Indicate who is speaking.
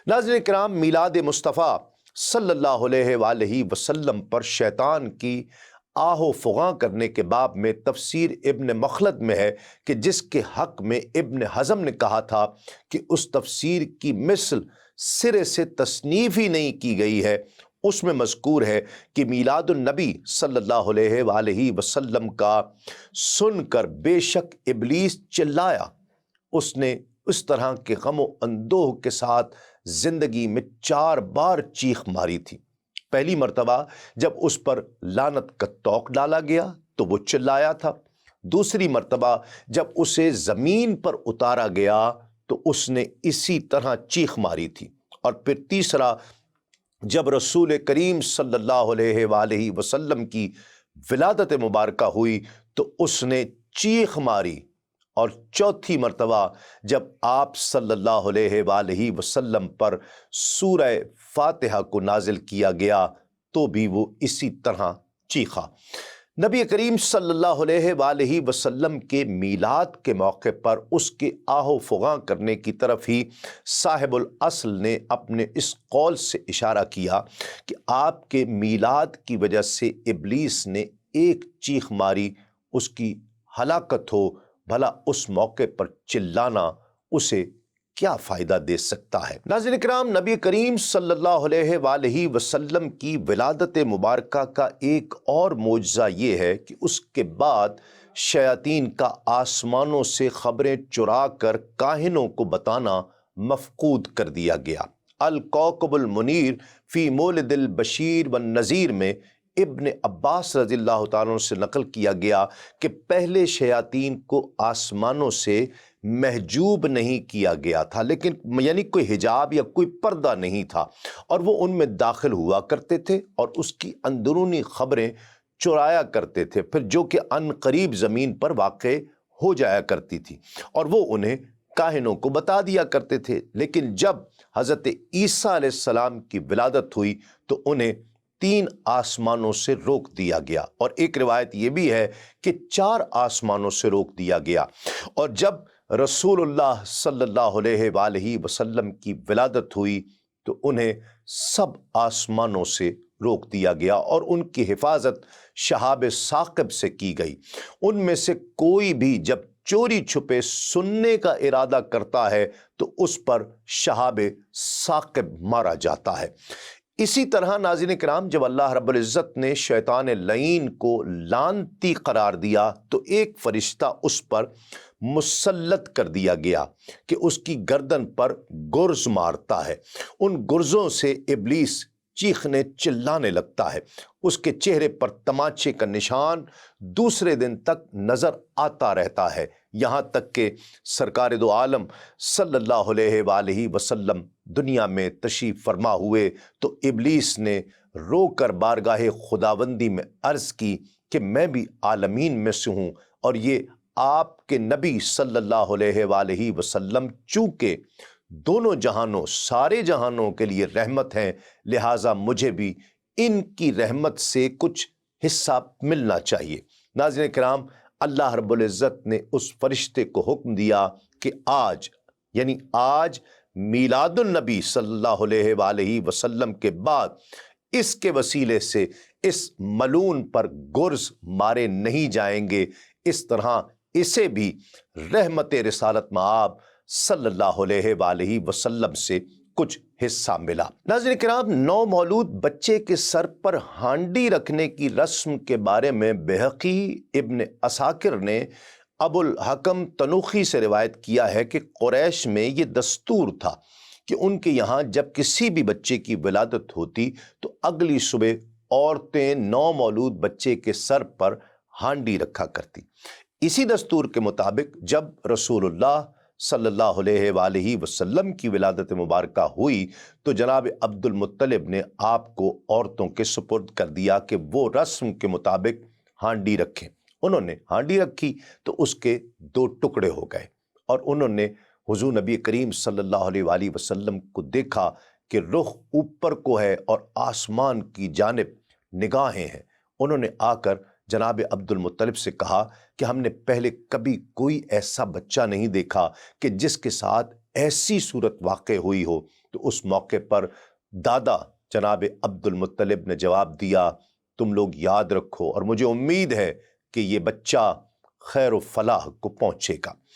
Speaker 1: नाज़रीन किराम, मीलाद मुस्तफ़ा सल्लल्लाहु अलैहि वआलैहि वसल्लम पर शैतान की आहो फुगां करने के बाब में तफसीर इब्न मखलद में है कि जिसके हक़ में इब्न हज़म ने कहा था कि उस तफसीर की मिसल सिरे से तसनीफ़ ही नहीं की गई है। उसमें मज़कूर है कि मीलादुन नबी सल्लल्लाहु अलैहि वसल्लम का सुनकर बेशक इब्लीस चिल्लाया। उसने उस तरह के गम अंदोह के साथ जिंदगी में 4 बार चीख मारी थी। पहली मर्तबा जब उस पर लानत का तौक डाला गया तो वो चिल्लाया था। दूसरी मर्तबा जब उसे ज़मीन पर उतारा गया तो उसने इसी तरह चीख मारी थी। और फिर तीसरा, जब रसूल करीम सल्लल्लाहु अलैहि वसल्लम की विलादत मुबारका हुई तो उसने चीख मारी। और चौथी मर्तबा जब आप सल्लल्लाहु अलैहि वसल्लम पर सूरह फातिहा को नाजिल किया गया तो भी वो इसी तरह चीखा। नबी करीम सल्लल्लाहु अलैहि वसल्लम के मीलाद के मौके पर उसके आहो फुगां करने की तरफ ही साहिबुल असल ने अपने इस कौल से इशारा किया कि आपके मीलाद की वजह से इब्लीस ने एक चीख मारी, उसकी हलाकत हो। भला उस मौके पर चिल्लाना उसे क्या फ़ायदा दे सकता है। नाज़रीन किराम, नबी करीम सल्लल्लाहु अलैहि वसल्लम की विलादत मुबारका का एक और मोजज़ा ये है कि उसके बाद शयातीन का आसमानों से ख़बरें चुरा कर काहिनों को बताना मफ़कूद कर दिया गया। अल कौकबुल मुनीर फ़ी मौलिदिल बशीर व नज़ीर में इब्न अब्बास रज़ियल्लाहु ताला से नकल किया गया कि पहले शयातीन को आसमानों से महजूब नहीं किया गया था, लेकिन यानी कोई हिजाब या कोई पर्दा नहीं था, और वो उनमें दाखिल हुआ करते थे और उसकी अंदरूनी खबरें चुराया करते थे, फिर जो कि अनकरीब ज़मीन पर वाक़े हो जाया करती थी और वो उन्हें काहिनों को बता दिया करते थे। लेकिन जब हज़रत ईसा अलैहिस्सलाम की विलादत हुई तो उन्हें 3 आसमानों से रोक दिया गया, और एक रिवायत ये भी है कि 4 आसमानों से रोक दिया गया। और जब रसूलुल्लाह सल्लल्लाहु अलैहि वसल्लम की विलादत हुई तो उन्हें सब आसमानों से रोक दिया गया और उनकी हिफाजत शहाब साक़िब से की गई। उनमें से कोई भी जब चोरी छुपे सुनने का इरादा करता है तो उस पर शहाब साक़िब मारा जाता है। इसी तरह नाज़रीन किराम, जब अल्लाह रब्बुल इज़्ज़त ने शैतान लईन को लानती करार दिया तो एक फरिश्ता उस पर मुसल्लत कर दिया गया कि उसकी गर्दन पर गुर्ज मारता है। उन गुर्जों से इब्लीस चीखने चिल्लाने लगता है। उसके चेहरे पर तमाचे का निशान दूसरे दिन तक नज़र आता रहता है, यहाँ तक कि सरकार दो आलम सल्लल्लाहु अलैहि वसल्लम दुनिया में तशरीफ़ फरमा हुए तो इब्लीस ने रोकर बारगाहे खुदाबंदी में अर्ज़ की कि मैं भी आलमीन में से हूँ और ये आपके नबी सल्लल्लाहु अलैहि वसल्लम चूँकि दोनों जहानों सारे जहानों के लिए रहमत हैं, लिहाजा मुझे भी इनकी रहमत से कुछ हिस्सा मिलना चाहिए। नाज़रीन किराम, अल्लाह रब्बुल इज़्ज़त ने उस फरिश्ते को हुक्म दिया कि आज यानी आज मीलादुन नबी सल्लल्लाहु अलैहि वसल्लम के बाद इसके वसीले से इस मलून पर गुर्ज मारे नहीं जाएंगे। इस तरह इसे भी रहमत रिसालत मआब सल्लल्लाहु अलैहि वसल्लम से कुछ हिस्सा मिला। नाज़रीन किराम, नौ मौलूद बच्चे के सर पर हांडी रखने की रस्म के बारे में बैहक़ी इब्न असाकिर ने अबुल हकम तनुखी से रिवायत किया है कि कुरैश में ये दस्तूर था कि उनके यहाँ जब किसी भी बच्चे की विलादत होती तो अगली सुबह औरतें नौ मौलूद बच्चे के सर पर हांडी रखा करती। इसी दस्तूर के मुताबिक जब रसूलुल्लाह सल्लल्लाहु अलैहि वसल्लम की विलादत मुबारका हुई तो जनाब अब्दुल मुत्तलिब ने आपको औरतों के सुपुर्द कर दिया कि वो रस्म के मुताबिक हांडी रखें। उन्होंने हांडी रखी तो उसके 2 टुकड़े हो गए और उन्होंने हुजूर नबी करीम सल्लल्लाहु अलैहि वसल्लम को देखा कि रुख ऊपर को है और आसमान की जानिब निगाहें हैं। उन्होंने आकर जनाब अब्दुल मुत्तलिब से कहा कि हमने पहले कभी कोई ऐसा बच्चा नहीं देखा कि जिसके साथ ऐसी सूरत वाक़ई हुई हो। تو اس موقع پر دادا جناب عبد المطلب نے جواب دیا، تم لوگ یاد رکھو اور مجھے امید ہے کہ یہ بچہ خیر و فلاح کو پہنچے گا۔